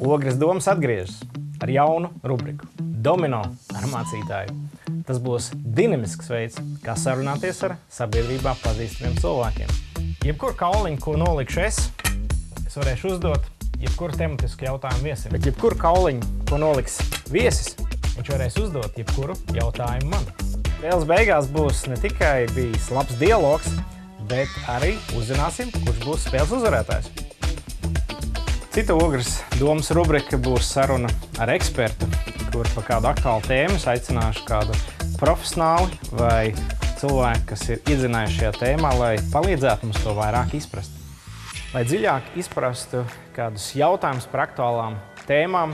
Ogres domas atgriežas ar jaunu rubriku Domino ar mācītāju. Tas būs dinamisks veids, kā sarunāties ar sabiedrībā pazīstamiem cilvēkiem. Jebkuru kauliņu, ko nolikšu es varēšu uzdot jebkuru tematisku jautājumu viesim. Bet jebkuru kauliņu, ko noliks viesis, viņš varēs uzdot jebkuru jautājumu man. Spēles beigās būs ne tikai bijis labs dialogs, bet arī uzzināsim, kurš būs spēles uzvarētājs. Cita Ogres domas rubrika būs saruna ar ekspertu, kur par kādu aktuālu tēmu aicināšu kādu profesionāli vai cilvēku, kas ir iedzinājuši šajā tēmā, lai palīdzētu mums to vairāk izprast. Lai dziļāk izprastu kādus jautājumus par aktuālām tēmām,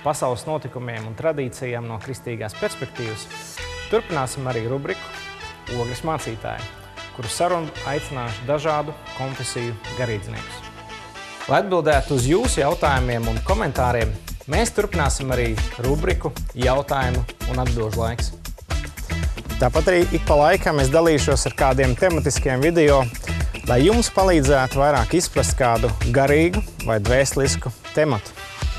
pasaules notikumiem un tradīcijām no kristīgās perspektīvas, turpināsim arī rubriku Ogres mācītāji, kuru sarunu aicināšu dažādu konfesiju garīdzniekus. Lai atbildētu uz jūsu jautājumiem un komentāriem, mēs turpināsim arī rubriku Jautājumu un atbilžu laiks. Tāpat arī ik pa laikam es dalīšos ar kādiem tematiskiem video, lai jums palīdzētu vairāk izprast kādu garīgu vai dvēselisku tematu.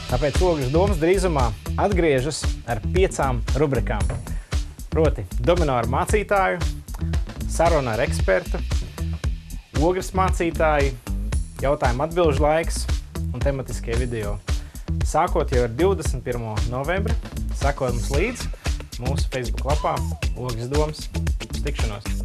Tāpēc Ogres domas drīzumā atgriežas ar 5 rubrikām. Proti Domino ar mācītāju, saruna ar ekspertu, Ogres mācītāji, jautājumu atbilžu laiks un tematiskie video. Sākot jau ar 21. novembri, sekot mums līdzi mūsu Facebook lapā Ogres domas. Uz tikšanos!